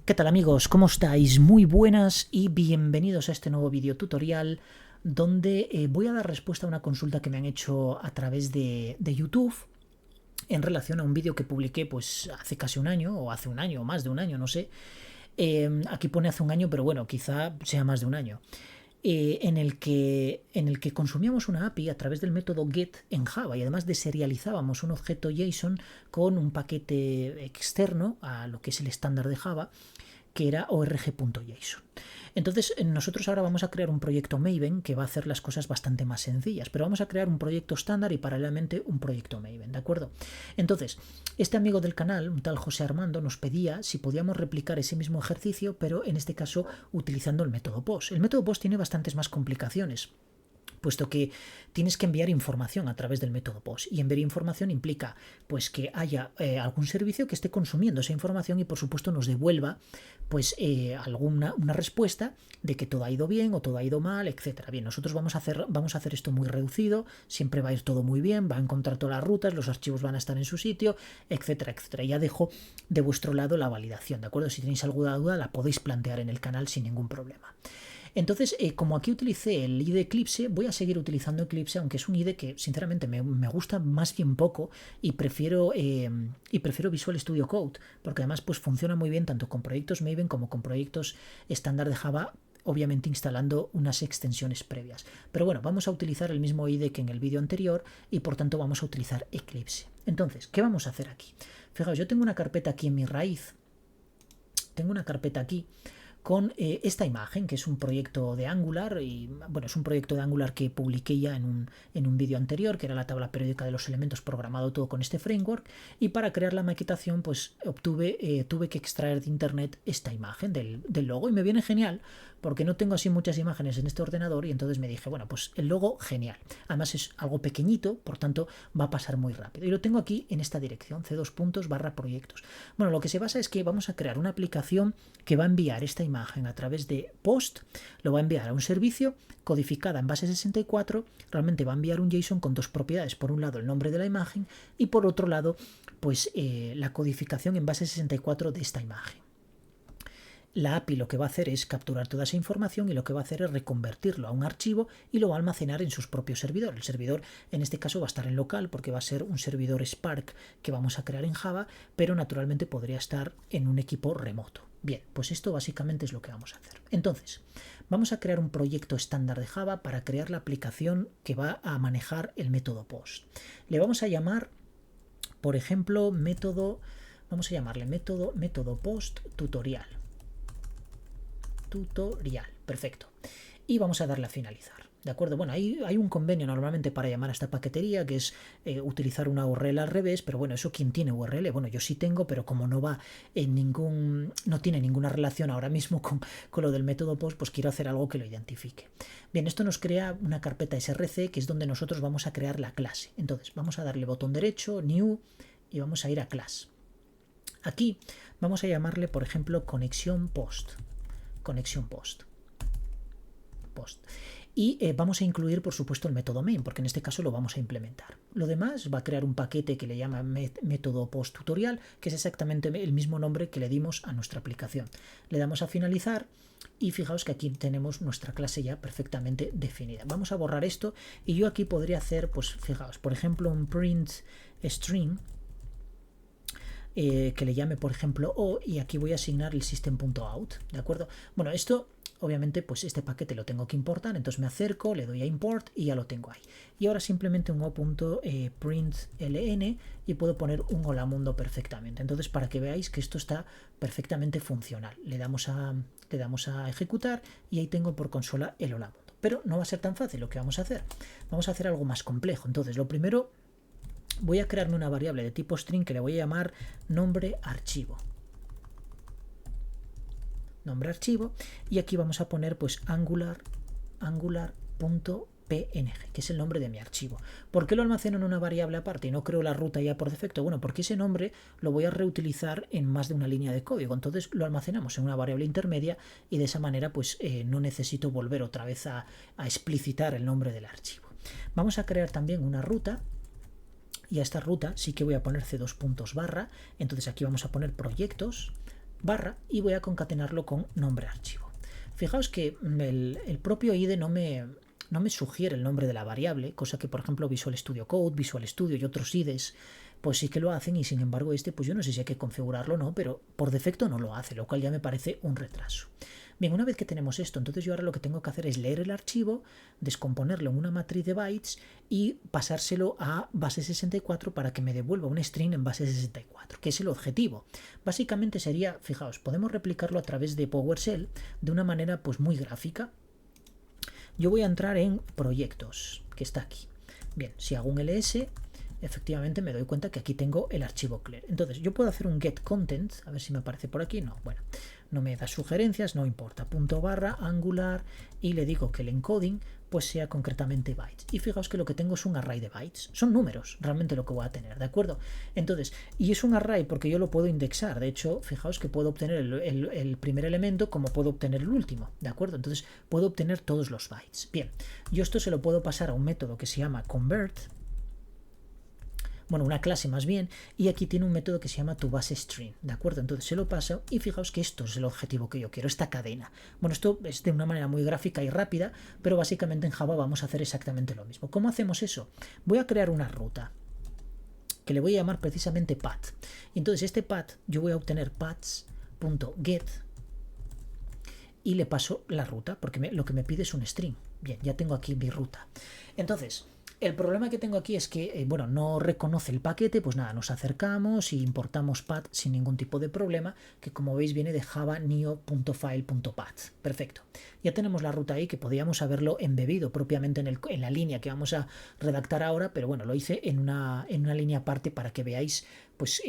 ¿Qué tal amigos? ¿Cómo estáis? Muy buenas y bienvenidos a este nuevo video tutorial donde voy a dar respuesta a una consulta que me han hecho a través de YouTube en relación a un vídeo que publiqué pues hace casi un año o hace un año o más de un año, no sé. Aquí pone hace un año, pero bueno, quizá sea más de un año. En el que consumíamos una API a través del método get en Java y además deserializábamos un objeto JSON con un paquete externo a lo que es el estándar de Java, que era org.json. Entonces nosotros ahora vamos a crear un proyecto Maven que va a hacer las cosas bastante más sencillas, pero vamos a crear un proyecto estándar y paralelamente un proyecto Maven, ¿de acuerdo? Entonces, este amigo del canal, un tal José Armando, nos pedía si podíamos replicar ese mismo ejercicio, pero en este caso utilizando el método POST. El método POST tiene bastantes más complicaciones, puesto que tienes que enviar información a través del método POST, y enviar información implica pues que haya algún servicio que esté consumiendo esa información y por supuesto nos devuelva pues una respuesta de que todo ha ido bien o todo ha ido mal, etcétera. Bien, nosotros vamos a hacer esto muy reducido, siempre va a ir todo muy bien, va a encontrar todas las rutas, los archivos van a estar en su sitio, etcétera, etcétera. Ya dejo de vuestro lado la validación, ¿de acuerdo? Si tenéis alguna duda la podéis plantear en el canal sin ningún problema. Entonces, como aquí utilicé el IDE Eclipse, voy a seguir utilizando Eclipse, aunque es un IDE que sinceramente me gusta más bien poco y prefiero Visual Studio Code, porque además pues funciona muy bien tanto con proyectos Maven como con proyectos estándar de Java, obviamente instalando unas extensiones previas. Pero bueno, vamos a utilizar el mismo IDE que en el vídeo anterior y por tanto vamos a utilizar Eclipse. Entonces, ¿qué vamos a hacer aquí? Fijaos, yo tengo una carpeta aquí en mi raíz, tengo una carpeta aquí con esta imagen, que es un proyecto de Angular, y bueno, es un proyecto de Angular que publiqué ya en un vídeo anterior, que era la tabla periódica de los elementos, programado todo con este framework, y para crear la maquetación pues tuve que extraer de internet esta imagen del logo, y me viene genial, porque no tengo así muchas imágenes en este ordenador, y entonces me dije, bueno, pues el logo, genial. Además es algo pequeñito, por tanto va a pasar muy rápido. Y lo tengo aquí en esta dirección, c2./proyectos. Bueno, lo que se basa es que vamos a crear una aplicación que va a enviar esta imagen a través de POST, lo va a enviar a un servicio codificada en base 64, realmente va a enviar un JSON con dos propiedades, por un lado el nombre de la imagen y por otro lado pues la codificación en base 64 de esta imagen. La API lo que va a hacer es capturar toda esa información y lo que va a hacer es reconvertirlo a un archivo y lo va a almacenar en sus propios servidores. El servidor en este caso va a estar en local porque va a ser un servidor Spark que vamos a crear en Java, pero naturalmente podría estar en un equipo remoto. Bien, pues esto básicamente es lo que vamos a hacer. Entonces, vamos a crear un proyecto estándar de Java para crear la aplicación que va a manejar el método POST. Le vamos a llamar, por ejemplo, vamos a llamarle método POST tutorial. Perfecto. Y vamos a darle a finalizar. ¿De acuerdo? Bueno, hay un convenio normalmente para llamar a esta paquetería, que es utilizar una URL al revés, pero bueno, eso ¿quién tiene URL? Bueno, yo sí tengo, pero como no va no tiene ninguna relación ahora mismo con lo del método POST, pues quiero hacer algo que lo identifique. Bien, esto nos crea una carpeta src, que es donde nosotros vamos a crear la clase. Entonces, vamos a darle botón derecho, New, y vamos a ir a Class. Aquí vamos a llamarle, por ejemplo, conexión POST. Y vamos a incluir por supuesto el método main, porque en este caso lo vamos a implementar. Lo demás va a crear un paquete que le llama método post tutorial, que es exactamente el mismo nombre que le dimos a nuestra aplicación. Le damos a finalizar y fijaos que aquí tenemos nuestra clase ya perfectamente definida. Vamos a borrar esto y yo aquí podría hacer, pues fijaos, por ejemplo un print string, que le llame por ejemplo O, y aquí voy a asignar el system.out, ¿de acuerdo? Bueno, esto obviamente pues este paquete lo tengo que importar, entonces me acerco, le doy a import y ya lo tengo ahí. Y ahora simplemente un o.println y puedo poner un hola mundo perfectamente. Entonces, para que veáis que esto está perfectamente funcional, le damos a ejecutar y ahí tengo por consola el hola mundo. Pero no va a ser tan fácil lo que vamos a hacer. Vamos a hacer algo más complejo. Entonces, lo primero, voy a crearme una variable de tipo string que le voy a llamar nombre archivo. Y aquí vamos a poner pues angular.png, que es el nombre de mi archivo. ¿Por qué lo almaceno en una variable aparte y no creo la ruta ya por defecto? Bueno, porque ese nombre lo voy a reutilizar en más de una línea de código, entonces lo almacenamos en una variable intermedia y de esa manera pues no necesito volver otra vez a explicitar el nombre del archivo. Vamos a crear también una ruta. Y a esta ruta sí que voy a poner c2 puntos barra, entonces aquí vamos a poner proyectos, barra y voy a concatenarlo con nombre archivo. Fijaos que el propio IDE no me sugiere el nombre de la variable, cosa que por ejemplo Visual Studio Code, Visual Studio y otros IDEs pues sí que lo hacen, y sin embargo pues yo no sé si hay que configurarlo o no, pero por defecto no lo hace, lo cual ya me parece un retraso. Bien, una vez que tenemos esto, entonces yo ahora lo que tengo que hacer es leer el archivo, descomponerlo en una matriz de bytes y pasárselo a base 64 para que me devuelva un string en base 64, que es el objetivo. Básicamente sería, fijaos, podemos replicarlo a través de PowerShell de una manera pues muy gráfica. Yo voy a entrar en proyectos, que está aquí. Bien, si hago un ls, efectivamente me doy cuenta que aquí tengo el archivo clear. Entonces yo puedo hacer un get content, a ver si me aparece por aquí. No, bueno, no me da sugerencias, no importa. Punto barra angular y le digo que el encoding pues sea concretamente bytes. Y fijaos que lo que tengo es un array de bytes. Son números realmente lo que voy a tener, ¿de acuerdo? Entonces, y es un array porque yo lo puedo indexar. De hecho, fijaos que puedo obtener el primer elemento como puedo obtener el último, ¿de acuerdo? Entonces puedo obtener todos los bytes. Bien, yo esto se lo puedo pasar a un método que se llama convert, bueno, una clase más bien, y aquí tiene un método que se llama toBaseString, ¿de acuerdo? Entonces se lo paso y fijaos que esto es el objetivo que yo quiero, esta cadena. Bueno, esto es de una manera muy gráfica y rápida, pero básicamente en Java vamos a hacer exactamente lo mismo. ¿Cómo hacemos eso? Voy a crear una ruta que le voy a llamar precisamente path. Entonces este path yo voy a obtener paths.get y le paso la ruta, porque lo que me pide es un string. Bien, ya tengo aquí mi ruta. Entonces, el problema que tengo aquí es que, bueno, no reconoce el paquete, pues nada, nos acercamos y importamos path sin ningún tipo de problema, que como veis viene de java neo.file.path. Perfecto. Ya tenemos la ruta ahí, que podríamos haberlo embebido propiamente en la línea que vamos a redactar ahora, pero bueno, lo hice en una línea aparte para que veáis, pues,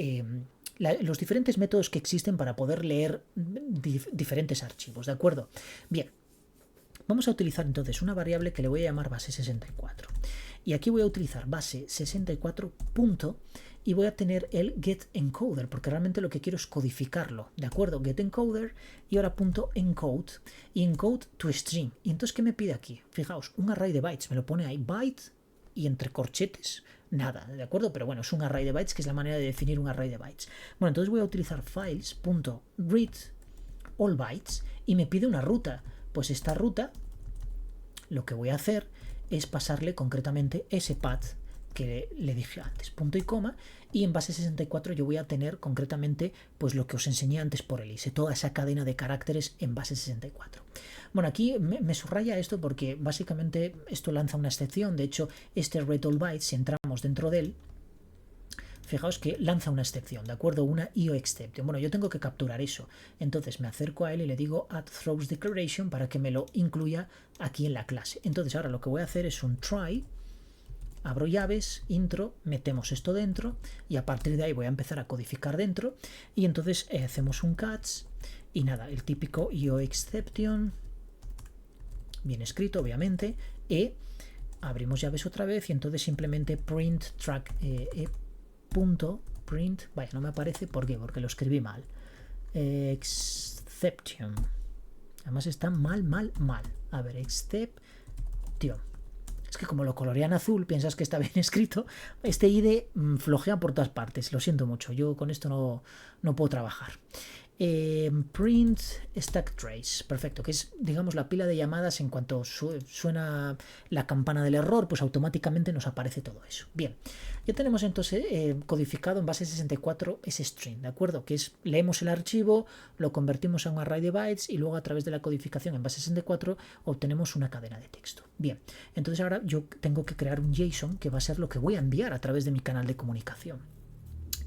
los diferentes métodos que existen para poder leer diferentes archivos, ¿de acuerdo? Bien. Vamos a utilizar entonces una variable que le voy a llamar base 64. Y aquí voy a utilizar base 64 punto y voy a tener el getEncoder, porque realmente lo que quiero es codificarlo, ¿de acuerdo? GetEncoder y ahora punto encode y encode to string. Y entonces, ¿qué me pide aquí? Fijaos, un array de bytes, me lo pone ahí, byte y entre corchetes, nada, ¿de acuerdo? Pero bueno, es un array de bytes, que es la manera de definir un array de bytes. Bueno, entonces voy a utilizar files.read all bytes y me pide una ruta. Pues esta ruta, lo que voy a hacer es pasarle concretamente ese path que le dije antes, punto y coma, y en base 64 yo voy a tener concretamente pues lo que os enseñé antes por el ISE, toda esa cadena de caracteres en base 64. Bueno, aquí me subraya esto porque básicamente esto lanza una excepción. De hecho, este read all bytes, si entramos dentro de él, fijaos que lanza una excepción, ¿de acuerdo? Una IOException. Bueno, yo tengo que capturar eso. Entonces me acerco a él y le digo add throws declaration para que me lo incluya aquí en la clase. Entonces ahora lo que voy a hacer es un try, abro llaves, intro, metemos esto dentro y a partir de ahí voy a empezar a codificar dentro y entonces hacemos un catch y nada, el típico IOException, bien escrito obviamente, abrimos llaves otra vez y entonces simplemente print track punto print, vaya, no me aparece, ¿por qué? Porque lo escribí mal. Exception. Además está mal. A ver, exception. Es que como lo colorean azul, piensas que está bien escrito. Este IDE flojea por todas partes. Lo siento mucho, yo con esto no puedo trabajar. Print stack trace, perfecto, que es, digamos, la pila de llamadas. En cuanto suena la campana del error, pues automáticamente nos aparece todo eso. Bien, ya tenemos entonces codificado en base 64 ese string, ¿de acuerdo? Que es, leemos el archivo, lo convertimos a un array de bytes y luego a través de la codificación en base 64 obtenemos una cadena de texto. Bien, entonces ahora yo tengo que crear un JSON que va a ser lo que voy a enviar a través de mi canal de comunicación.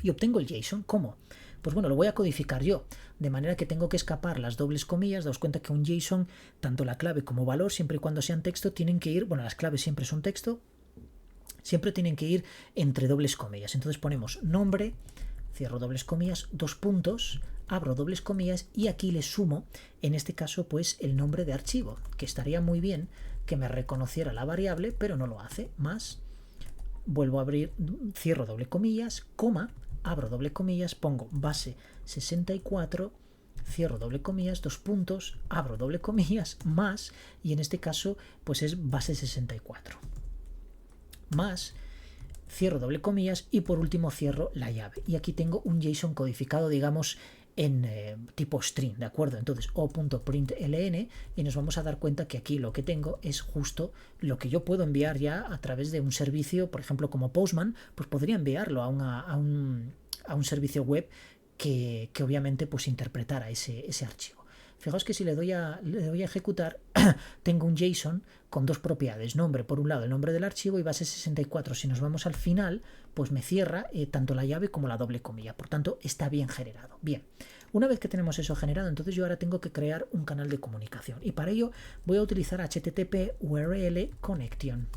Y obtengo el JSON, ¿cómo? Pues bueno, lo voy a codificar yo, de manera que tengo que escapar las dobles comillas. Daos cuenta que un JSON, tanto la clave como valor, siempre y cuando sean texto, tienen que ir, bueno, las claves siempre son texto, siempre tienen que ir entre dobles comillas. Entonces ponemos nombre, cierro dobles comillas, dos puntos, abro dobles comillas y aquí le sumo, en este caso, pues el nombre de archivo, que estaría muy bien que me reconociera la variable, pero no lo hace, más, vuelvo a abrir, cierro doble comillas, coma, abro doble comillas, pongo base 64, cierro doble comillas, dos puntos, abro doble comillas, más, y en este caso pues es base 64, más, cierro doble comillas y por último cierro la llave. Y aquí tengo un JSON codificado, digamos, en tipo string, ¿de acuerdo? Entonces o.println y nos vamos a dar cuenta que aquí lo que tengo es justo lo que yo puedo enviar ya a través de un servicio, por ejemplo como Postman, pues podría enviarlo a un servicio web que obviamente pues interpretara ese archivo. Fijaos que si le doy a ejecutar, tengo un JSON con dos propiedades. Nombre, por un lado, el nombre del archivo y base 64. Si nos vamos al final, pues me cierra tanto la llave como la doble comilla. Por tanto, está bien generado. Bien, una vez que tenemos eso generado, entonces yo ahora tengo que crear un canal de comunicación. Y para ello voy a utilizar HTTP URL Connection.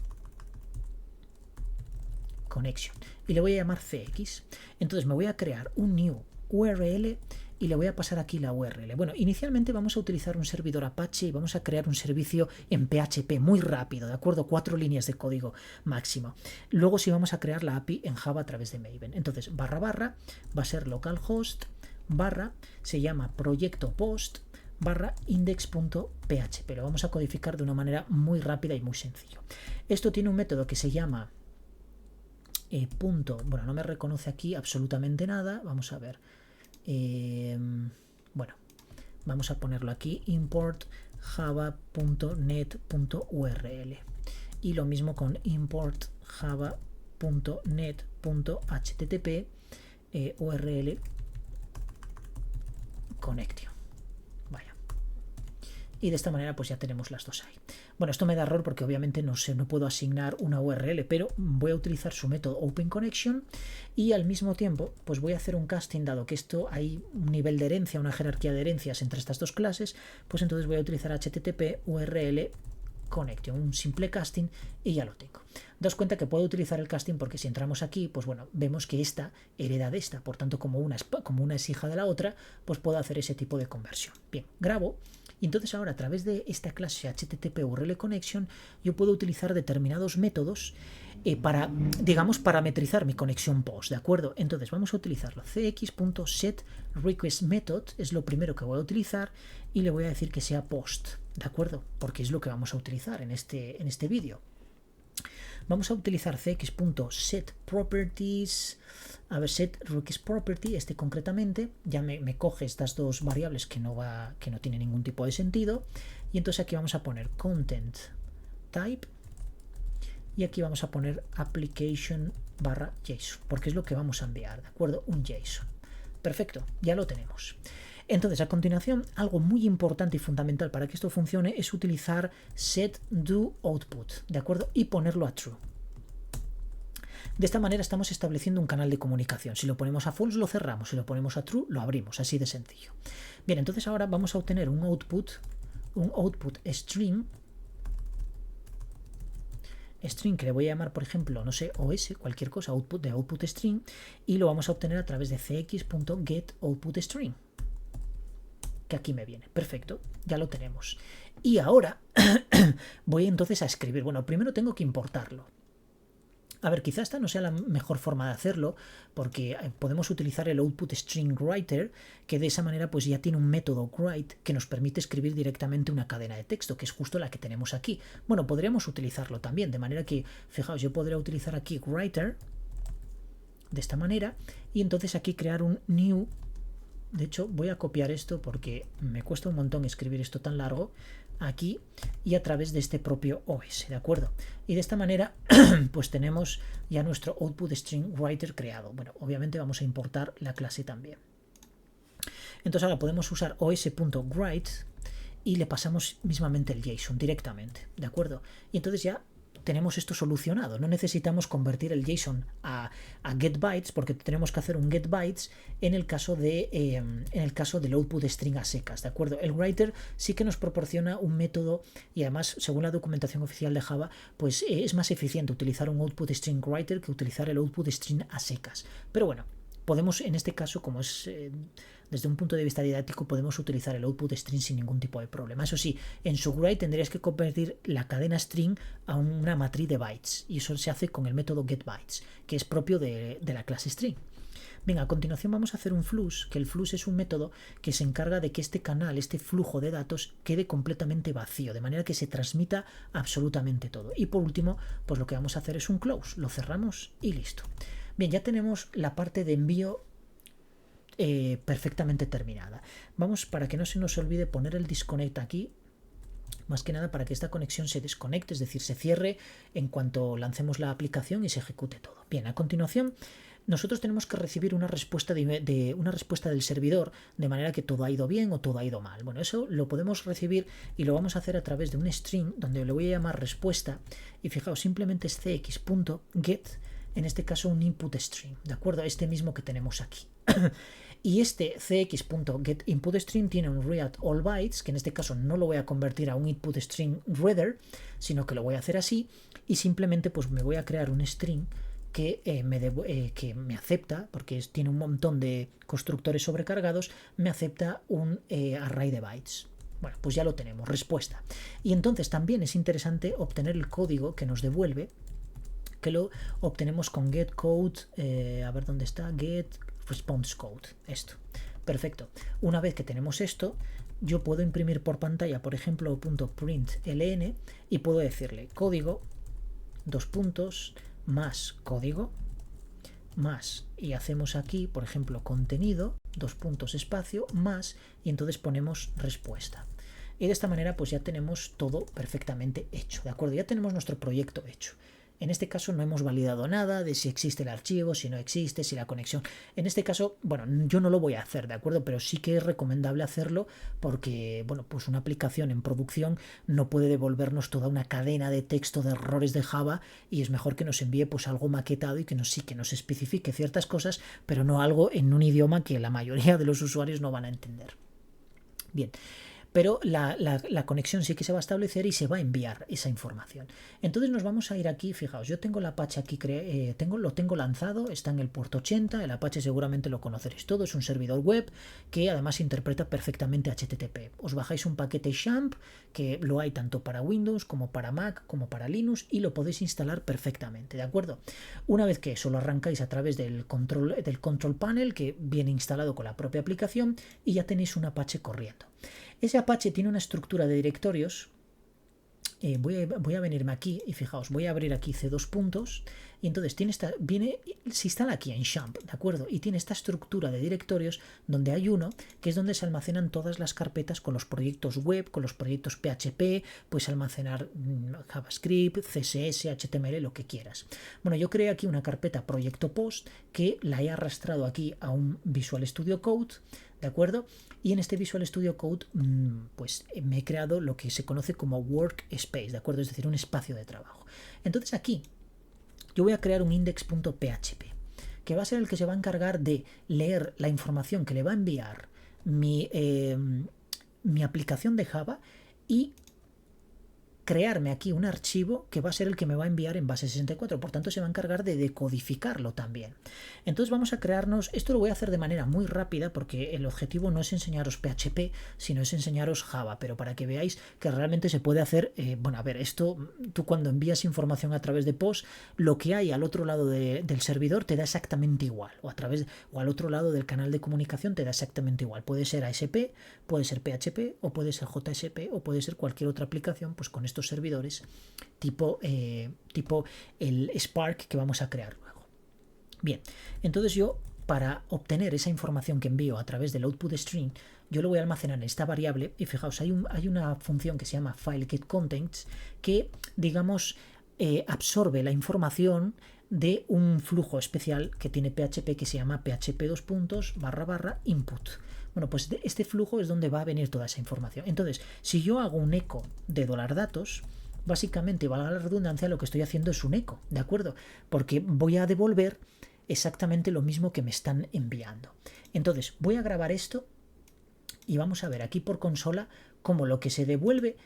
Y le voy a llamar CX. Entonces me voy a crear un new URL y le voy a pasar aquí la URL. Bueno, inicialmente vamos a utilizar un servidor Apache y vamos a crear un servicio en PHP muy rápido, ¿de acuerdo? 4 líneas de código máximo. Luego sí vamos a crear la API en Java a través de Maven. Entonces, // va a ser localhost, se llama proyecto post, /index.php. Lo vamos a codificar de una manera muy rápida y muy sencillo. Esto tiene un método que se llama bueno, no me reconoce aquí absolutamente nada. Vamos a ver. Bueno, vamos a ponerlo aquí, import java.net.url y lo mismo con import java.net.http url connection. Vaya. Y de esta manera pues ya tenemos las dos ahí. Bueno, esto me da error porque obviamente no puedo asignar una URL, pero voy a utilizar su método OpenConnection y al mismo tiempo pues voy a hacer un casting, dado que esto hay un nivel de herencia, una jerarquía de herencias entre estas dos clases, pues entonces voy a utilizar HTTP URL Connection, un simple casting y ya lo tengo. Daos cuenta que puedo utilizar el casting porque si entramos aquí, pues bueno, vemos que esta hereda de esta, por tanto como una es hija de la otra, pues puedo hacer ese tipo de conversión. Bien, grabo. Y entonces ahora a través de esta clase HTTP URL Connection yo puedo utilizar determinados métodos para, digamos, parametrizar mi conexión post, ¿de acuerdo? Entonces vamos a utilizarlo. cx.setRequestMethod es lo primero que voy a utilizar y le voy a decir que sea post, ¿de acuerdo? Porque es lo que vamos a utilizar en este vídeo. Vamos a utilizar cx.setProperties, a ver, setRequestProperty, concretamente, ya me coge estas dos variables que no tiene ningún tipo de sentido, y entonces aquí vamos a poner content type, y aquí vamos a poner application/JSON, porque es lo que vamos a enviar, ¿de acuerdo? Un JSON. Perfecto, ya lo tenemos. Entonces, a continuación, algo muy importante y fundamental para que esto funcione es utilizar setDoOutput, ¿de acuerdo? Y ponerlo a true. De esta manera estamos estableciendo un canal de comunicación. Si lo ponemos a false, lo cerramos. Si lo ponemos a true, lo abrimos. Así de sencillo. Bien, entonces ahora vamos a obtener un output string que le voy a llamar, por ejemplo, no sé, OS, cualquier cosa, output string, y lo vamos a obtener a través de cx.getOutputString, que aquí me viene. Perfecto, ya lo tenemos. Y ahora voy entonces a escribir. Bueno, primero tengo que importarlo. A ver, quizá esta no sea la mejor forma de hacerlo, porque podemos utilizar el output string writer, que de esa manera pues ya tiene un método write que nos permite escribir directamente una cadena de texto, que es justo la que tenemos aquí. Bueno, podríamos utilizarlo también, de manera que, fijaos, yo podría utilizar aquí writer de esta manera, y entonces aquí crear un new. De hecho, voy a copiar esto porque me cuesta un montón escribir esto tan largo, aquí y a través de este propio OS, ¿de acuerdo? Y de esta manera pues tenemos ya nuestro output string writer creado. Bueno, obviamente vamos a importar la clase también. Entonces ahora podemos usar os.write y le pasamos mismamente el JSON directamente, ¿de acuerdo? Y entonces ya tenemos esto solucionado. No necesitamos convertir el JSON a getBytes, porque tenemos que hacer un getBytes en el caso del output string a secas, ¿de acuerdo? El writer sí que nos proporciona un método y además, según la documentación oficial de Java, pues es más eficiente utilizar un output string writer que utilizar el output string a secas. Pero bueno, podemos en este caso, como es desde un punto de vista didáctico, podemos utilizar el output string sin ningún tipo de problema. Eso sí, en su write tendrías que convertir la cadena string a una matriz de bytes, y eso se hace con el método getBytes, que es propio de la clase string. Bien, a continuación vamos a hacer un flux, que el flux es un método que se encarga de que este canal, este flujo de datos, quede completamente vacío, de manera que se transmita absolutamente todo. Y por último, pues lo que vamos a hacer es un close, lo cerramos y listo. Bien, ya tenemos la parte de envío perfectamente terminada. Vamos, para que no se nos olvide, poner el disconnect aquí, más que nada para que esta conexión se desconecte, es decir, se cierre en cuanto lancemos la aplicación y se ejecute todo. Bien, a continuación nosotros tenemos que recibir una respuesta una respuesta del servidor, de manera que todo ha ido bien o todo ha ido mal. Bueno, eso lo podemos recibir y lo vamos a hacer a través de un string donde le voy a llamar respuesta, y fijaos, simplemente es cx.get, en este caso un input string, ¿de acuerdo? Este mismo que tenemos aquí. Y este cx.getInputString tiene un readAllBytes, que en este caso no lo voy a convertir a un inputString reader, sino que lo voy a hacer así, y simplemente pues me voy a crear un string que me acepta, porque tiene un montón de constructores sobrecargados, me acepta un array de bytes. Bueno, pues ya lo tenemos, respuesta. Y entonces también es interesante obtener el código que nos devuelve, que lo obtenemos con getCode, a ver dónde está, getResponseCode, esto. Perfecto. Una vez que tenemos esto, yo puedo imprimir por pantalla, por ejemplo, .println, y puedo decirle código, más código, más, y hacemos aquí, por ejemplo, contenido, espacio, más, y entonces ponemos respuesta. Y de esta manera pues ya tenemos todo perfectamente hecho, ¿de acuerdo? Ya tenemos nuestro proyecto hecho. En este caso no hemos validado nada de si existe el archivo, si no existe, si la conexión. En este caso, bueno, yo no lo voy a hacer, ¿de acuerdo? Pero sí que es recomendable hacerlo porque, bueno, pues una aplicación en producción no puede devolvernos toda una cadena de texto de errores de Java, y es mejor que nos envíe pues algo maquetado y que nos especifique ciertas cosas, pero no algo en un idioma que la mayoría de los usuarios no van a entender. Bien. Pero la conexión sí que se va a establecer y se va a enviar esa información. Entonces nos vamos a ir aquí, fijaos, yo tengo el Apache aquí, lo tengo lanzado, está en el puerto 80, el Apache seguramente lo conoceréis todo, es un servidor web que además interpreta perfectamente HTTP. Os bajáis un paquete XAMPP, que lo hay tanto para Windows como para Mac como para Linux, y lo podéis instalar perfectamente, ¿de acuerdo? Una vez que eso lo arrancáis a través del control panel, que viene instalado con la propia aplicación, y ya tenéis un Apache corriendo. Ese Apache tiene una estructura de directorios. Voy a venirme aquí y fijaos, voy a abrir aquí C2 puntos, y entonces se instala aquí en XAMPP, ¿de acuerdo? Y tiene esta estructura de directorios donde hay uno que es donde se almacenan todas las carpetas con los proyectos web, con los proyectos PHP, puedes almacenar JavaScript, CSS, HTML, lo que quieras. Bueno, yo creé aquí una carpeta proyecto post que la he arrastrado aquí a un Visual Studio Code, ¿de acuerdo? Y en este Visual Studio Code pues me he creado lo que se conoce como workspace, ¿de acuerdo? Es decir, un espacio de trabajo. Entonces aquí yo voy a crear un index.php, que va a ser el que se va a encargar de leer la información que le va a enviar mi aplicación de Java, y crearme aquí un archivo que va a ser el que me va a enviar en base 64, por tanto se va a encargar de decodificarlo también. Entonces vamos a crearnos, esto lo voy a hacer de manera muy rápida porque el objetivo no es enseñaros PHP, sino es enseñaros Java, pero para que veáis que realmente se puede hacer, bueno, a ver, esto, tú cuando envías información a través de POST, lo que hay al otro lado del servidor te da exactamente igual, o al otro lado del canal de comunicación te da exactamente igual, puede ser ASP, puede ser PHP, o puede ser JSP, o puede ser cualquier otra aplicación, pues con esto servidores tipo el Spark que vamos a crear luego. Bien, entonces yo, para obtener esa información que envío a través del output string, yo lo voy a almacenar en esta variable, y fijaos, hay una función que se llama FileGetContents que, digamos, absorbe la información de un flujo especial que tiene PHP que se llama php://input. Bueno, pues este flujo es donde va a venir toda esa información. Entonces, si yo hago un eco de $datos, básicamente, valga la redundancia, lo que estoy haciendo es un eco, ¿de acuerdo? Porque voy a devolver exactamente lo mismo que me están enviando. Entonces, voy a grabar esto y vamos a ver aquí por consola cómo lo que se devuelve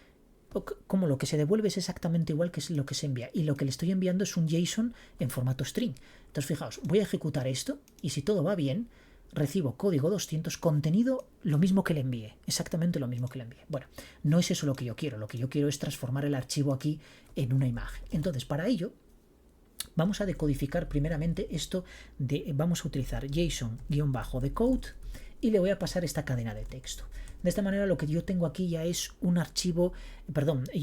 es exactamente igual que lo que se envía, y lo que le estoy enviando es un JSON en formato string. Entonces, fijaos, voy a ejecutar esto y si todo va bien, recibo código 200, contenido lo mismo que le envíe, exactamente lo mismo que le envíe. Bueno, no es eso lo que yo quiero es transformar el archivo aquí en una imagen. Entonces, para ello vamos a decodificar primeramente esto vamos a utilizar JSON-decode y le voy a pasar esta cadena de texto. De esta manera lo que yo tengo aquí ya es un archivo,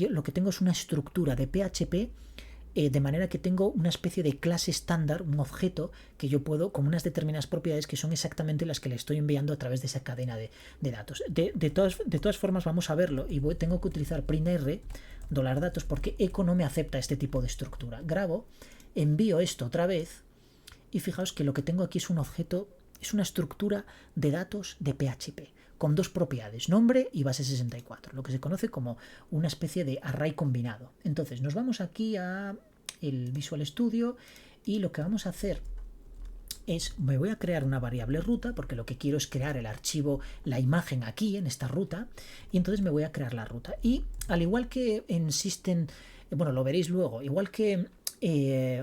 lo que tengo es una estructura de PHP de manera que tengo una especie de clase estándar, un objeto que yo puedo, con unas determinadas propiedades que son exactamente las que le estoy enviando a través de esa cadena de datos. De todas formas vamos a verlo y tengo que utilizar printr $datos porque echo no me acepta este tipo de estructura. Grabo, envío esto otra vez y fijaos que lo que tengo aquí es un objeto, es una estructura de datos de PHP con dos propiedades, nombre y base 64, lo que se conoce como una especie de array combinado. Entonces nos vamos aquí a el Visual Studio y lo que vamos a hacer es, me voy a crear una variable ruta porque lo que quiero es crear el archivo, la imagen aquí en esta ruta, y entonces me voy a crear la ruta. Y al igual que en System, bueno, lo veréis luego, igual que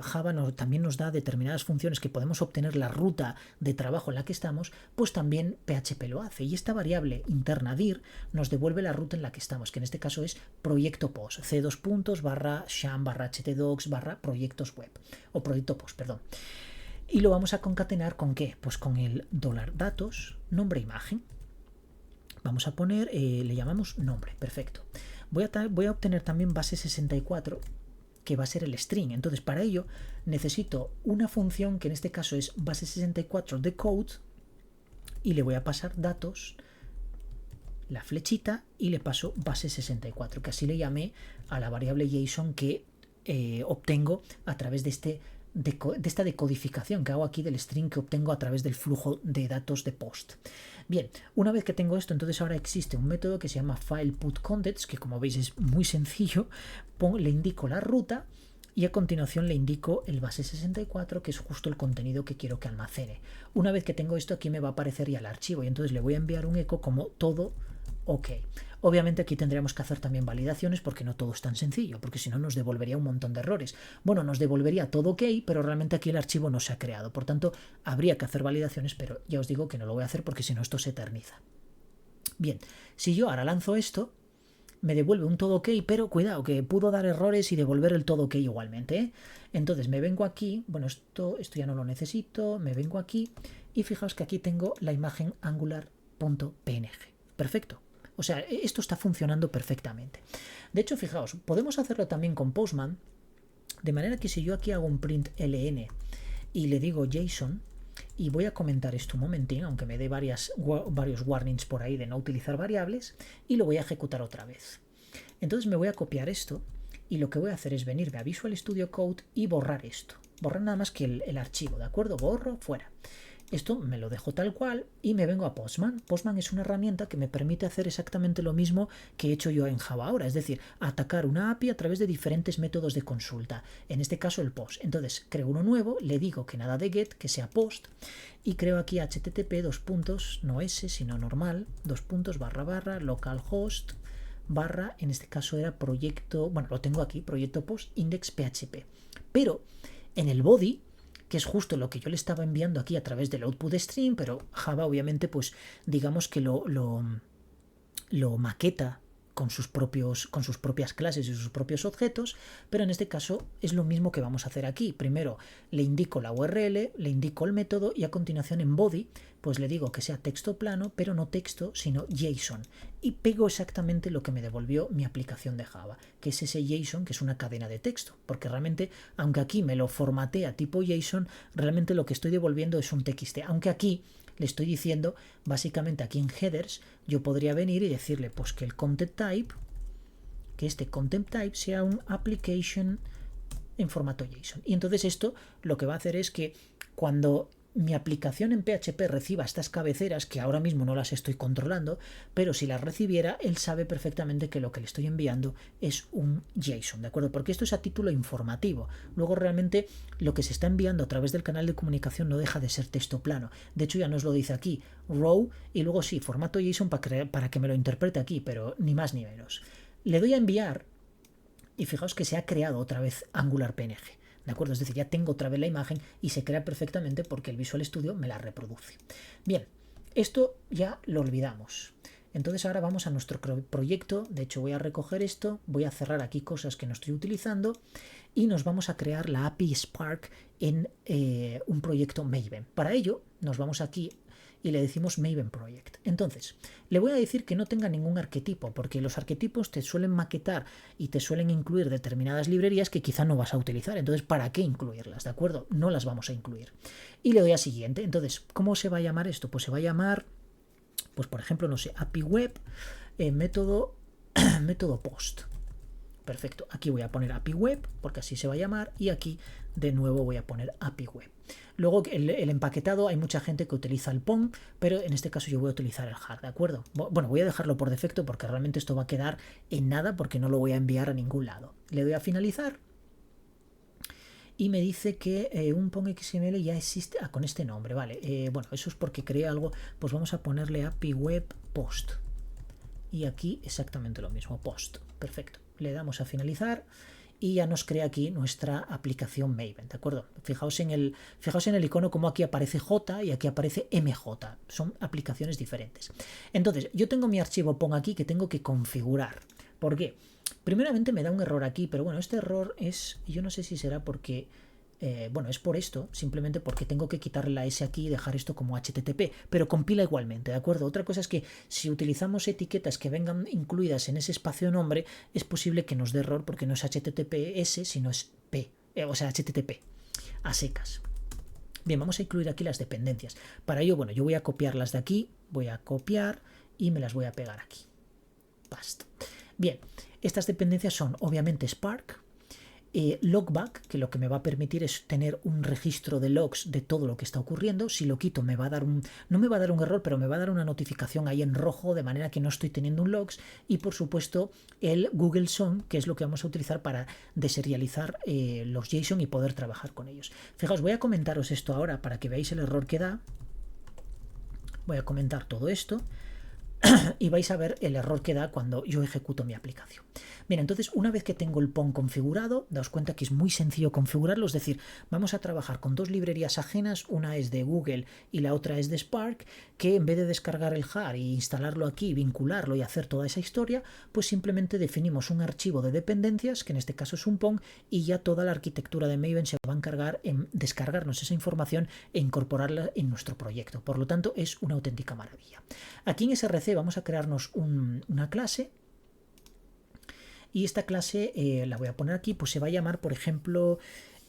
Java también nos da determinadas funciones que podemos obtener la ruta de trabajo en la que estamos, pues también PHP lo hace. Y esta variable interna dir nos devuelve la ruta en la que estamos, que en este caso es proyecto post, c:/sham/htdocs/ proyectos web, o proyecto post, perdón. Y lo vamos a concatenar con ¿qué? Pues con el $datos, nombre, imagen. Vamos a poner, le llamamos nombre, perfecto. Voy a obtener también base 64, que va a ser el string. Entonces para ello necesito una función que en este caso es base 64 decode y le voy a pasar datos, la flechita, y le paso base 64, que así le llamé a la variable JSON que obtengo a través de esta decodificación que hago aquí del string que obtengo a través del flujo de datos de post. Bien, una vez que tengo esto, entonces ahora existe un método que se llama filePutContents, que como veis es muy sencillo. Le indico la ruta y a continuación le indico el base 64, que es justo el contenido que quiero que almacene. Una vez que tengo esto, aquí me va a aparecer ya el archivo y entonces le voy a enviar un eco como todo ok. Obviamente aquí tendríamos que hacer también validaciones porque no todo es tan sencillo, porque si no nos devolvería un montón de errores. Bueno, nos devolvería todo ok, pero realmente aquí el archivo no se ha creado. Por tanto, habría que hacer validaciones, pero ya os digo que no lo voy a hacer porque si no esto se eterniza. Bien, si yo ahora lanzo esto, me devuelve un todo ok, pero cuidado, que pudo dar errores y devolver el todo ok igualmente, ¿eh? Entonces me vengo aquí, bueno, esto ya no lo necesito, me vengo aquí y fijaos que aquí tengo la imagen angular.png. Perfecto. O sea, esto está funcionando perfectamente. De hecho, fijaos, podemos hacerlo también con Postman, de manera que si yo aquí hago un print ln y le digo JSON, y voy a comentar esto un momentín, aunque me dé varios warnings por ahí de no utilizar variables, y lo voy a ejecutar otra vez. Entonces me voy a copiar esto y lo que voy a hacer es venirme a Visual Studio Code y borrar esto. Borrar nada más que el archivo, ¿de acuerdo? Borro, fuera. Esto me lo dejo tal cual y me vengo a Postman. Postman es una herramienta que me permite hacer exactamente lo mismo que he hecho yo en Java ahora, es decir, atacar una API a través de diferentes métodos de consulta, en este caso el post. Entonces creo uno nuevo, le digo que nada de get, que sea post, y creo aquí http no s sino normal, localhost en este caso era proyecto, bueno, lo tengo aquí, proyecto post index php, pero en el body, que es justo lo que yo le estaba enviando aquí a través del output stream, pero Java obviamente pues digamos que lo maqueta con sus propias clases y sus propios objetos, pero en este caso es lo mismo que vamos a hacer aquí. Primero le indico la URL, le indico el método y a continuación en body pues le digo que sea texto plano, pero no texto sino JSON, y pego exactamente lo que me devolvió mi aplicación de Java, que es ese JSON, que es una cadena de texto, porque realmente aunque aquí me lo formatea tipo JSON, realmente lo que estoy devolviendo es un TXT, aunque aquí le estoy diciendo, básicamente aquí en headers, yo podría venir y decirle pues que el content type, que este content type sea un application en formato JSON. Y entonces esto lo que va a hacer es que cuando mi aplicación en PHP reciba estas cabeceras, que ahora mismo no las estoy controlando, pero si las recibiera, él sabe perfectamente que lo que le estoy enviando es un JSON, ¿de acuerdo? Porque esto es a título informativo. Luego realmente lo que se está enviando a través del canal de comunicación no deja de ser texto plano. De hecho ya nos lo dice aquí, row, y luego sí, formato JSON para que me lo interprete aquí, pero ni más ni menos. Le doy a enviar y fijaos que se ha creado otra vez Angular PNG. ¿De acuerdo? Es decir, ya tengo otra vez la imagen y se crea perfectamente porque el Visual Studio me la reproduce. Bien, esto ya lo olvidamos. Entonces ahora vamos a nuestro proyecto. De hecho voy a recoger esto, voy a cerrar aquí cosas que no estoy utilizando y nos vamos a crear la API Spark en un proyecto Maven. Para ello nos vamos aquí y le decimos Maven Project. Entonces, le voy a decir que no tenga ningún arquetipo, porque los arquetipos te suelen maquetar y te suelen incluir determinadas librerías que quizá no vas a utilizar. Entonces, ¿para qué incluirlas? ¿De acuerdo? No las vamos a incluir. Y le doy a siguiente. Entonces, ¿cómo se va a llamar esto? Pues se va a llamar, pues por ejemplo, no sé, API Web, método post. Perfecto, aquí voy a poner API Web, porque así se va a llamar, y aquí de nuevo voy a poner API Web. Luego el empaquetado, hay mucha gente que utiliza el POM, pero en este caso yo voy a utilizar el JAR, ¿de acuerdo? Bueno, voy a dejarlo por defecto porque realmente esto va a quedar en nada porque no lo voy a enviar a ningún lado. Le doy a finalizar y me dice que un POM XML ya existe con este nombre, vale. Bueno, eso es porque creé algo, pues vamos a ponerle API Web Post. Y aquí exactamente lo mismo, Post. Perfecto. Le damos a finalizar y ya nos crea aquí nuestra aplicación Maven, ¿de acuerdo? Fijaos en el icono como aquí aparece J y aquí aparece MJ. Son aplicaciones diferentes. Entonces, yo tengo mi archivo POM aquí que tengo que configurar. ¿Por qué? Primeramente me da un error aquí, pero bueno, este error es, yo no sé si será porque... bueno, es por esto, simplemente porque tengo que quitarle la S aquí y dejar esto como HTTP, pero compila igualmente, ¿de acuerdo? Otra cosa es que si utilizamos etiquetas que vengan incluidas en ese espacio nombre, es posible que nos dé error porque no es HTTPS, sino es P, o sea, HTTP, a secas. Bien, vamos a incluir aquí las dependencias. Para ello, bueno, yo voy a copiarlas de aquí, voy a copiar y me las voy a pegar aquí. Basta. Bien, estas dependencias son obviamente Spark, Logback, que lo que me va a permitir es tener un registro de logs de todo lo que está ocurriendo. Si lo quito me va a dar no me va a dar un error, pero me va a dar una notificación ahí en rojo, de manera que no estoy teniendo un logs. Y por supuesto el Google Song, que es lo que vamos a utilizar para deserializar los JSON y poder trabajar con ellos. Fijaos, voy a comentaros esto ahora para que veáis el error que da. Voy a comentar todo esto y vais a ver el error que da cuando yo ejecuto mi aplicación. Bien, entonces una vez que tengo el POM configurado, daos cuenta que es muy sencillo configurarlo, es decir, vamos a trabajar con dos librerías ajenas, una es de Google y la otra es de Spark, que en vez de descargar el JAR e instalarlo aquí, vincularlo y hacer toda esa historia, pues simplemente definimos un archivo de dependencias, que en este caso es un POM, y ya toda la arquitectura de Maven se va a encargar en descargarnos esa información e incorporarla en nuestro proyecto. Por lo tanto, es una auténtica maravilla. Aquí en SRC vamos a crearnos una clase. Y esta clase la voy a poner aquí, pues se va a llamar, por ejemplo,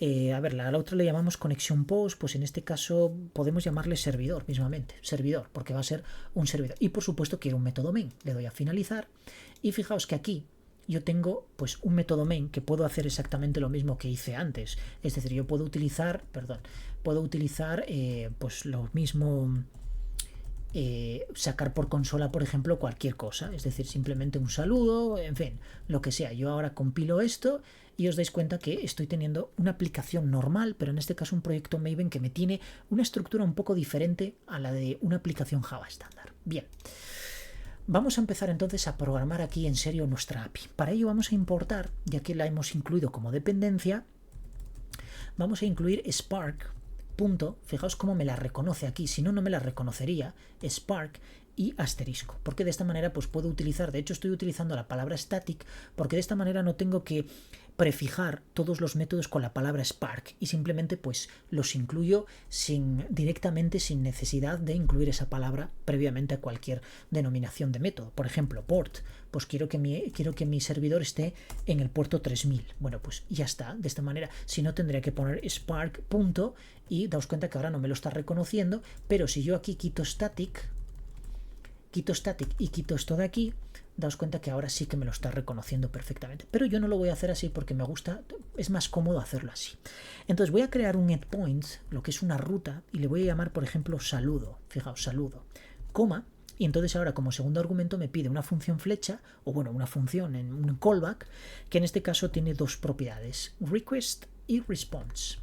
a ver, la otra le llamamos conexión post, pues en este caso podemos llamarle servidor mismamente, servidor, porque va a ser un servidor. Y por supuesto quiero un método main, le doy a finalizar y fijaos que aquí yo tengo pues un método main que puedo hacer exactamente lo mismo que hice antes. Es decir, yo puedo utilizar, pues lo mismo... sacar por consola, por ejemplo, cualquier cosa, es decir, simplemente un saludo, en fin, lo que sea. Yo ahora compilo esto y os dais cuenta que estoy teniendo una aplicación normal, pero en este caso un proyecto Maven que me tiene una estructura un poco diferente a la de una aplicación Java estándar. Bien, vamos a empezar entonces a programar aquí en serio nuestra API. Para ello vamos a importar, ya que la hemos incluido como dependencia, vamos a incluir Spark. Punto, fijaos cómo me la reconoce aquí, si no, no me la reconocería, Spark y asterisco, porque de esta manera pues puedo utilizar, de hecho estoy utilizando la palabra static, porque de esta manera no tengo que prefijar todos los métodos con la palabra Spark y simplemente pues los incluyo directamente sin necesidad de incluir esa palabra previamente a cualquier denominación de método. Por ejemplo, port, pues quiero que mi servidor esté en el puerto 3000. Bueno, pues ya está, de esta manera. Si no, tendría que poner Spark punto y daos cuenta que ahora no me lo está reconociendo, pero si yo aquí quito static y quito esto de aquí, daos cuenta que ahora sí que me lo está reconociendo perfectamente. Pero yo no lo voy a hacer así porque me gusta, es más cómodo hacerlo así. Entonces voy a crear un endpoint, lo que es una ruta, y le voy a llamar, por ejemplo, saludo. Fijaos, saludo, coma, y entonces ahora como segundo argumento me pide una función flecha, o bueno, una función en un callback, que en este caso tiene dos propiedades, request y response.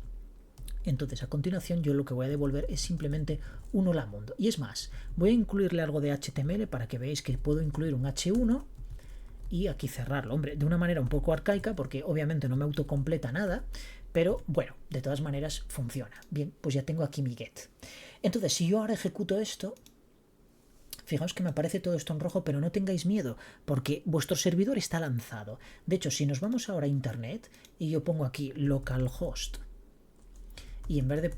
Entonces a continuación yo lo que voy a devolver es simplemente un hola mundo. Y es más, voy a incluirle algo de HTML para que veáis que puedo incluir un H1 y aquí cerrarlo. Hombre, de una manera un poco arcaica porque obviamente no me autocompleta nada, pero bueno, de todas maneras funciona. Bien, pues ya tengo aquí mi get. Entonces si yo ahora ejecuto esto, fijaos que me aparece todo esto en rojo, pero no tengáis miedo, porque vuestro servidor está lanzado. De hecho, si nos vamos ahora a internet y yo pongo aquí localhost y en vez de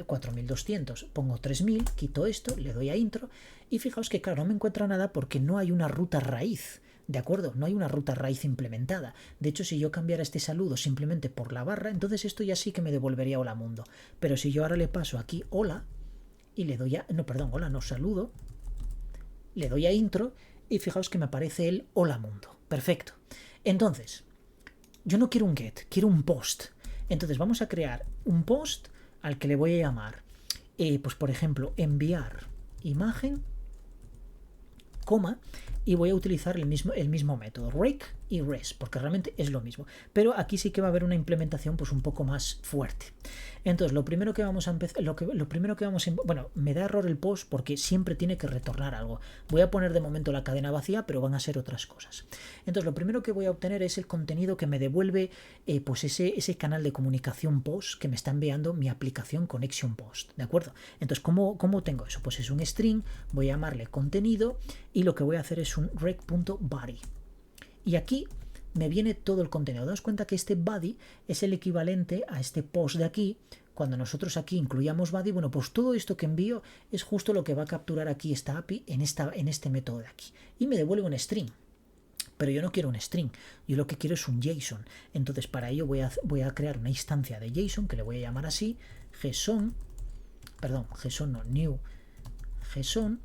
4200 pongo 3000, quito esto, le doy a intro y fijaos que claro, no me encuentra nada porque no hay una ruta raíz. ¿De acuerdo? No hay una ruta raíz implementada. De hecho, si yo cambiara este saludo simplemente por la barra, entonces esto ya sí que me devolvería hola mundo. Pero si yo ahora le paso aquí hola y le doy a... No, perdón, hola, no, saludo. Le doy a intro y fijaos que me aparece el hola mundo. Perfecto. Entonces, yo no quiero un get, quiero un post. Entonces vamos a crear un post al que le voy a llamar, pues por ejemplo, enviar imagen, coma, y voy a utilizar el mismo método, rake y res, porque realmente es lo mismo. Pero aquí sí que va a haber una implementación pues un poco más fuerte. Entonces, lo primero que vamos a empezar, bueno, me da error el post porque siempre tiene que retornar algo. Voy a poner de momento la cadena vacía, pero van a ser otras cosas. Entonces, lo primero que voy a obtener es el contenido que me devuelve pues ese canal de comunicación post que me está enviando mi aplicación Connection Post, ¿de acuerdo? Entonces, ¿cómo tengo eso? Pues es un string, voy a llamarle contenido y lo que voy a hacer es un rec.body. Y aquí me viene todo el contenido. Daos cuenta que este body es el equivalente a este post de aquí. Cuando nosotros aquí incluyamos body, bueno, pues todo esto que envío es justo lo que va a capturar aquí esta API en este método de aquí. Y me devuelve un string. Pero yo no quiero un string, yo lo que quiero es un JSON. Entonces para ello voy a crear una instancia de JSON que le voy a llamar así, new JSON,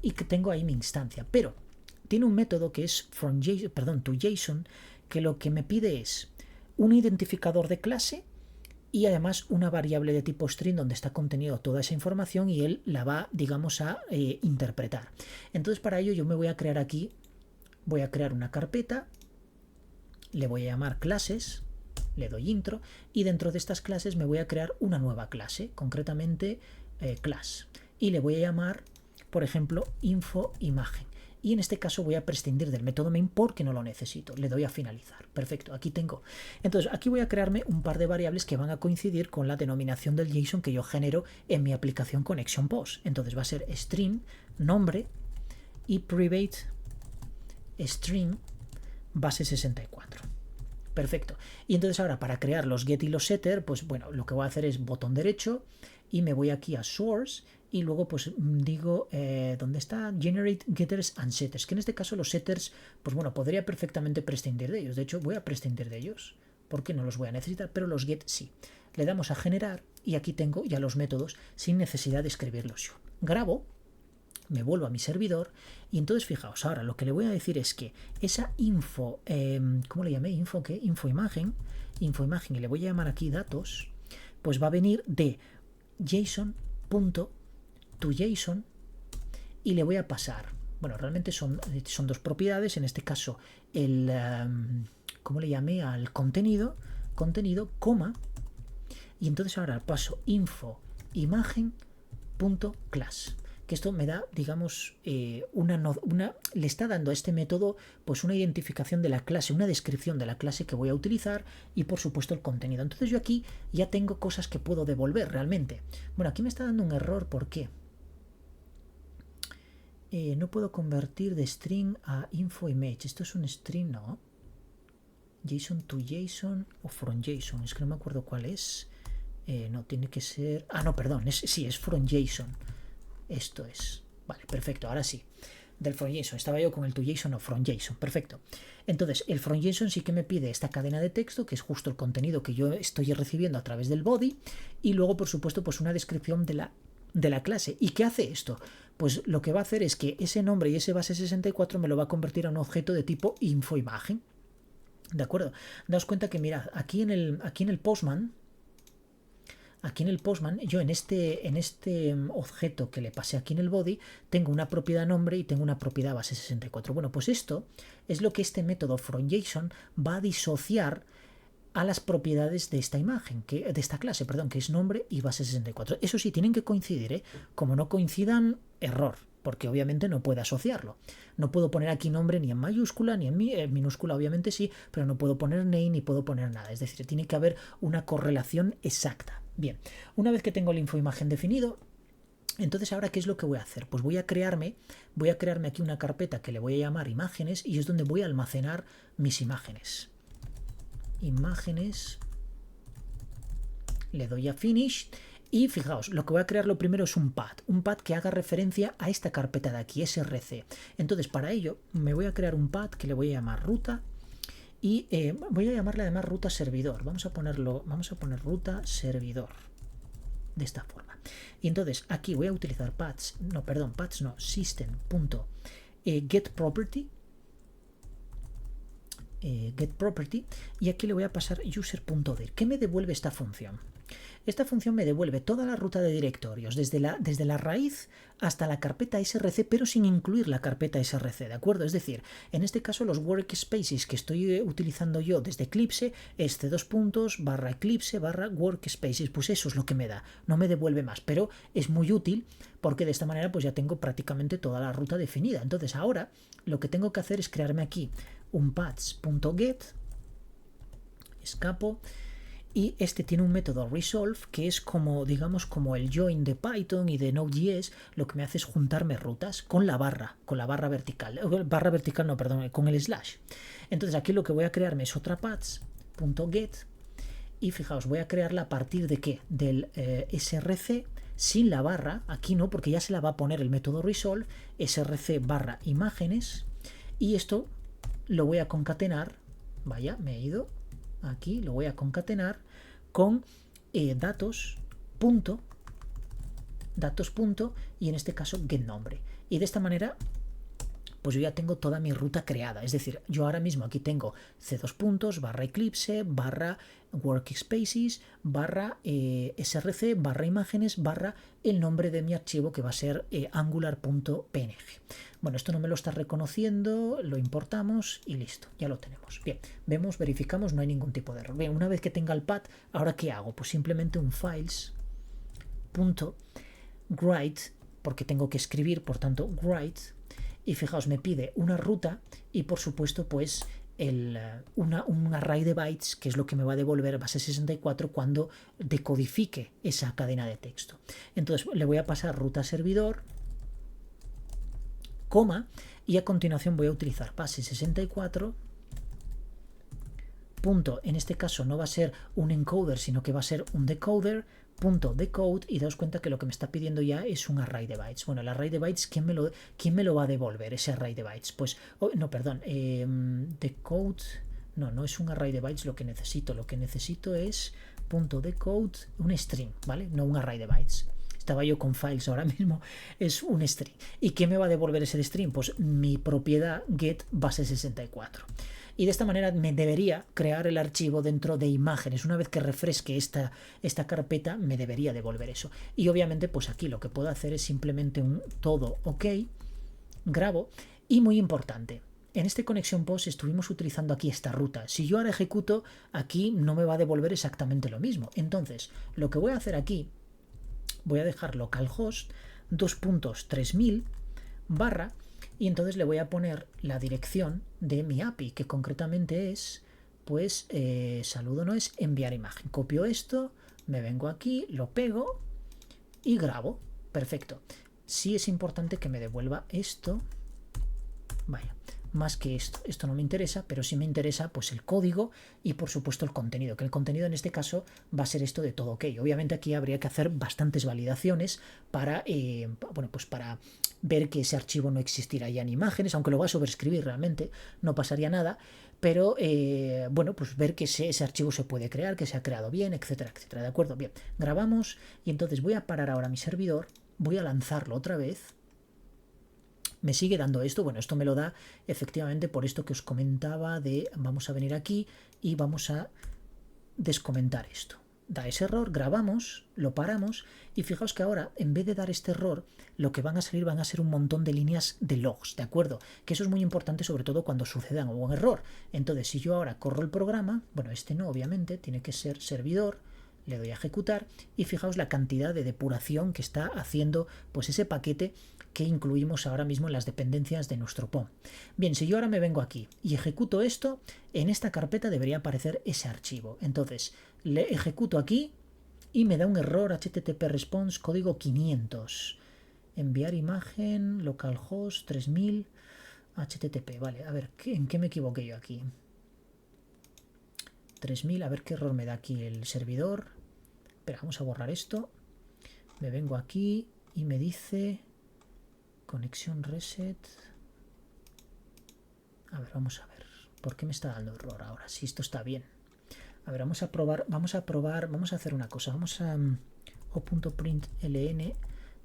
y que tengo ahí mi instancia. Pero tiene un método que es to JSON, que lo que me pide es un identificador de clase y además una variable de tipo string donde está contenido toda esa información y él la va, digamos, a interpretar. Entonces para ello yo me voy a crear aquí, voy a crear una carpeta, le voy a llamar clases, le doy intro y dentro de estas clases me voy a crear una nueva clase, concretamente class, y le voy a llamar, por ejemplo, info imagen. Y en este caso voy a prescindir del método main porque no lo necesito. Le doy a finalizar. Perfecto, aquí tengo. Entonces aquí voy a crearme un par de variables que van a coincidir con la denominación del JSON que yo genero en mi aplicación Connection Post. Entonces va a ser string, nombre y private string base 64. Perfecto. Y entonces ahora para crear los get y los setter, pues bueno, lo que voy a hacer es botón derecho y me voy aquí a source y luego pues digo, ¿dónde está? Generate getters and setters, que en este caso los setters, pues bueno, podría perfectamente prescindir de ellos. De hecho, voy a prescindir de ellos porque no los voy a necesitar, pero los get sí. Le damos a generar y aquí tengo ya los métodos sin necesidad de escribirlos yo. Grabo, me vuelvo a mi servidor y entonces fijaos, ahora lo que le voy a decir es que esa info, ¿cómo le llamé? ¿Info qué? Info imagen, y le voy a llamar aquí datos, pues va a venir de JSON.toJSON y le voy a pasar, bueno, realmente son dos propiedades, en este caso el, ¿cómo le llamé? Al contenido, coma, y entonces ahora paso info imagen.class. Que esto me da, digamos, le está dando a este método pues una identificación de la clase, una descripción de la clase que voy a utilizar y por supuesto el contenido. Entonces yo aquí ya tengo cosas que puedo devolver realmente. Bueno, aquí me está dando un error, ¿por qué? No puedo convertir de string a info image. Esto es un string, ¿no? JSON to JSON o from JSON, es que no me acuerdo cuál es. No, tiene que ser... Ah, no, perdón, sí, es from JSON. Esto es. Vale, perfecto, ahora sí. Del from JSON. Estaba yo con el to JSON o from JSON. Perfecto. Entonces, el from JSON sí que me pide esta cadena de texto, que es justo el contenido que yo estoy recibiendo a través del body. Y luego, por supuesto, pues una descripción de la clase. ¿Y qué hace esto? Pues lo que va a hacer es que ese nombre y ese base 64 me lo va a convertir a un objeto de tipo infoimagen. ¿De acuerdo? Daos cuenta que, mirad, aquí en el Postman, yo en este objeto que le pasé aquí en el body, tengo una propiedad nombre y tengo una propiedad base 64. Bueno, pues esto es lo que este método fromJSON va a disociar a las propiedades de esta imagen, de esta clase, perdón, que es nombre y base 64. Eso sí, tienen que coincidir, ¿eh? Como no coincidan, error, porque obviamente no puedo asociarlo. No puedo poner aquí nombre ni en mayúscula, ni en minúscula, obviamente sí, pero no puedo poner name ni puedo poner nada. Es decir, tiene que haber una correlación exacta. Bien, una vez que tengo el infoimagen definido, entonces ahora, ¿qué es lo que voy a hacer? Pues voy a crearme aquí una carpeta que le voy a llamar imágenes y es donde voy a almacenar mis imágenes. Imágenes le doy a Finish y fijaos, lo que voy a crear lo primero es un pad que haga referencia a esta carpeta de aquí, src. Entonces para ello me voy a crear un pad que le voy a llamar ruta y voy a llamarle además ruta servidor. Vamos a poner ruta servidor de esta forma. Y entonces aquí voy a utilizar pads no, system.getProperty getProperty y aquí le voy a pasar user.dir. ¿Qué me devuelve esta función? Esta función me devuelve toda la ruta de directorios, desde la raíz hasta la carpeta src, pero sin incluir la carpeta src, ¿de acuerdo? Es decir, en este caso los workspaces que estoy utilizando yo desde Eclipse es c2.eclipse/workspaces, pues eso es lo que me da, no me devuelve más, pero es muy útil porque de esta manera pues ya tengo prácticamente toda la ruta definida. Entonces ahora lo que tengo que hacer es crearme aquí un paths.get, escapo, y este tiene un método resolve que es como, digamos, como el join de Python y de Node.js. Lo que me hace es juntarme rutas con la barra vertical, con el slash. Entonces aquí lo que voy a crearme es otra paths.get y fijaos, voy a crearla a partir de ¿qué? Del src sin la barra, aquí no, porque ya se la va a poner el método resolve, src barra imágenes, y esto lo voy a concatenar, vaya, me he ido, aquí lo voy a concatenar con datos punto y en este caso getNombre, y de esta manera pues yo ya tengo toda mi ruta creada. Es decir, yo ahora mismo aquí tengo c2.eclipse workspaces src imágenes el nombre de mi archivo que va a ser angular.png. Bueno, esto no me lo está reconociendo, lo importamos y listo, ya lo tenemos. Bien, vemos, verificamos, no hay ningún tipo de error. Bien, una vez que tenga el path, ¿ahora qué hago? Pues simplemente un files.write, porque tengo que escribir, por tanto, write, y fijaos, me pide una ruta y por supuesto pues un array de bytes, que es lo que me va a devolver base 64 cuando decodifique esa cadena de texto. Entonces le voy a pasar ruta servidor, coma, y a continuación voy a utilizar base 64 punto, en este caso no va a ser un encoder, sino que va a ser un decoder, punto decode, y daos cuenta que lo que me está pidiendo ya es un array de bytes. Bueno, el array de bytes, ¿quién me lo va a devolver ese array de bytes? Pues, decode, no es un array de bytes lo que necesito es punto decode, un string, ¿vale? No un array de bytes. Estaba yo con files ahora mismo, es un string. ¿Y qué me va a devolver ese string? Pues mi propiedad get base 64. Y de esta manera me debería crear el archivo dentro de imágenes. Una vez que refresque esta carpeta, me debería devolver eso. Y obviamente, pues aquí lo que puedo hacer es simplemente un todo ok, grabo, y muy importante, en este connection post estuvimos utilizando aquí esta ruta. Si yo ahora ejecuto, aquí no me va a devolver exactamente lo mismo. Entonces, lo que voy a hacer aquí, voy a dejar localhost 2.3000 barra, y entonces le voy a poner la dirección de mi API, que concretamente es, pues, saludo no es enviar imagen. Copio esto, me vengo aquí, lo pego y grabo. Perfecto. Sí es importante que me devuelva esto. Vaya, más que esto no me interesa, pero sí me interesa pues el código y por supuesto el contenido, que el contenido en este caso va a ser esto de todo ok. Obviamente aquí habría que hacer bastantes validaciones para, pues para ver que ese archivo no existirá ya en imágenes, aunque lo va a sobreescribir realmente, no pasaría nada, pero pues ver que ese archivo se puede crear, que se ha creado bien, etcétera, etcétera, ¿de acuerdo? Bien, grabamos y entonces voy a parar ahora mi servidor, voy a lanzarlo otra vez. Me sigue dando esto, bueno, esto me lo da efectivamente por esto que os comentaba de, vamos a venir aquí y vamos a descomentar esto. Da ese error, grabamos, lo paramos y fijaos que ahora en vez de dar este error, lo que van a salir van a ser un montón de líneas de logs, ¿de acuerdo? Que eso es muy importante sobre todo cuando suceda un error. Entonces si yo ahora corro el programa, bueno, este no obviamente, tiene que ser servidor, le doy a ejecutar y fijaos la cantidad de depuración que está haciendo pues ese paquete que incluimos ahora mismo en las dependencias de nuestro POM. Bien, si yo ahora me vengo aquí y ejecuto esto, en esta carpeta debería aparecer ese archivo. Entonces le ejecuto aquí y me da un error http response código 500. Enviar imagen localhost 3000 http. Vale, a ver, ¿en qué me equivoqué yo aquí? 3000, a ver qué error me da aquí el servidor. Espera, vamos a borrar esto. Me vengo aquí y me dice conexión reset. A ver, vamos a ver. ¿Por qué me está dando error ahora? Si esto está bien. A ver, vamos a probar, vamos a hacer una cosa. Vamos a o.println.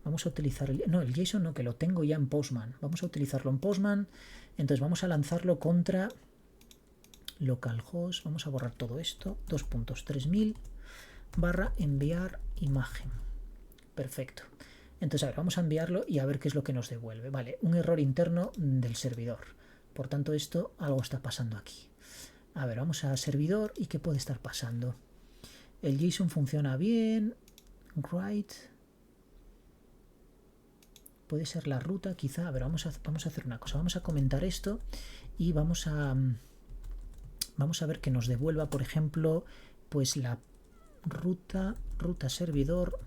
Vamos a utilizar el JSON no, que lo tengo ya en Postman. Vamos a utilizarlo en Postman. Entonces vamos a lanzarlo contra localhost. Vamos a borrar todo esto. 2.3000 barra enviar imagen. Perfecto. Entonces, a ver, vamos a enviarlo y a ver qué es lo que nos devuelve. Vale, un error interno del servidor. Por tanto, algo está pasando aquí. A ver, vamos a servidor y qué puede estar pasando. El JSON funciona bien. Right. Puede ser la ruta, quizá. A ver, vamos a hacer una cosa. Vamos a comentar esto y vamos a ver que nos devuelva, por ejemplo, pues la ruta servidor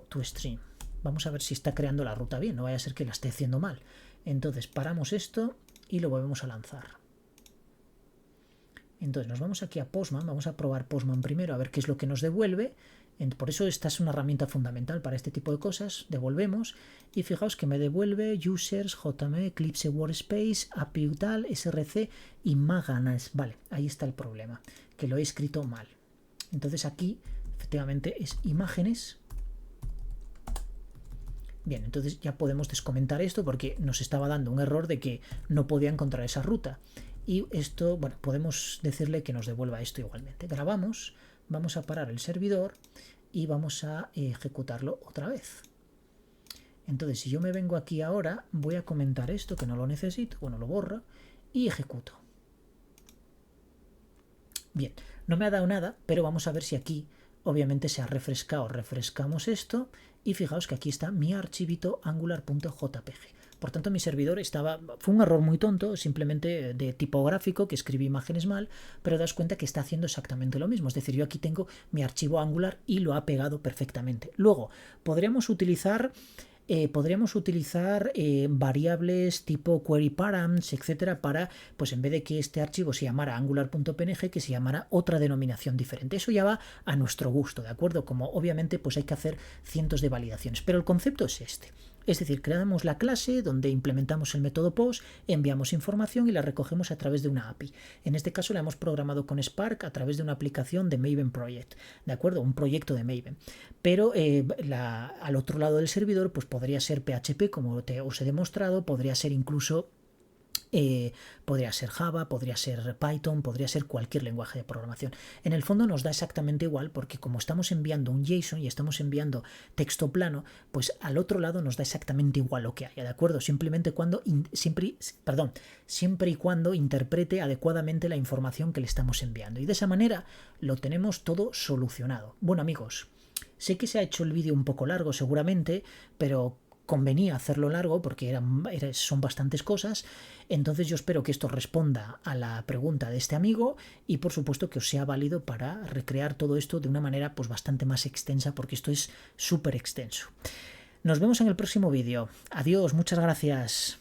.toStream. Vamos a ver si está creando la ruta bien, no vaya a ser que la esté haciendo mal. Entonces paramos esto y lo volvemos a lanzar. Entonces nos vamos aquí a Postman, vamos a probar Postman primero a ver qué es lo que nos devuelve. Por eso esta es una herramienta fundamental para este tipo de cosas. Devolvemos y fijaos que me devuelve users, JME, Eclipse Workspace, API tal, SRC y Maganas. Vale, ahí está el problema, que lo he escrito mal. Entonces aquí efectivamente es imágenes. Bien, entonces ya podemos descomentar esto porque nos estaba dando un error de que no podía encontrar esa ruta. Y esto, bueno, podemos decirle que nos devuelva esto igualmente. Grabamos, vamos a parar el servidor y vamos a ejecutarlo otra vez. Entonces, si yo me vengo aquí ahora, voy a comentar esto que no lo necesito, bueno, lo borro y ejecuto. Bien, no me ha dado nada, pero vamos a ver si aquí obviamente se ha refrescado. Refrescamos esto y fijaos que aquí está mi archivito angular.jpg. Por tanto, mi servidor fue un error muy tonto, simplemente de tipográfico, que escribí imágenes mal, pero das cuenta que está haciendo exactamente lo mismo. Es decir, yo aquí tengo mi archivo Angular y lo ha pegado perfectamente. Luego, podríamos utilizar variables tipo query params, etcétera, para, pues en vez de que este archivo se llamara angular.png, que se llamara otra denominación diferente. Eso ya va a nuestro gusto, ¿de acuerdo? Como obviamente pues hay que hacer cientos de validaciones, pero el concepto es este. Es decir, creamos la clase donde implementamos el método post, enviamos información y la recogemos a través de una API. En este caso la hemos programado con Spark a través de una aplicación de Maven Project, ¿de acuerdo? Un proyecto de Maven. Pero al otro lado del servidor pues podría ser PHP, como os he demostrado, podría ser incluso podría ser Java, podría ser Python, podría ser cualquier lenguaje de programación. En el fondo nos da exactamente igual porque como estamos enviando un JSON y estamos enviando texto plano, pues al otro lado nos da exactamente igual lo que haya, ¿de acuerdo? Siempre y cuando interprete adecuadamente la información que le estamos enviando. Y de esa manera lo tenemos todo solucionado. Bueno, amigos, sé que se ha hecho el vídeo un poco largo seguramente, pero convenía hacerlo largo porque son bastantes cosas. Entonces yo espero que esto responda a la pregunta de este amigo y por supuesto que os sea válido para recrear todo esto de una manera pues bastante más extensa, porque esto es súper extenso. Nos vemos en el próximo vídeo. Adiós, muchas gracias.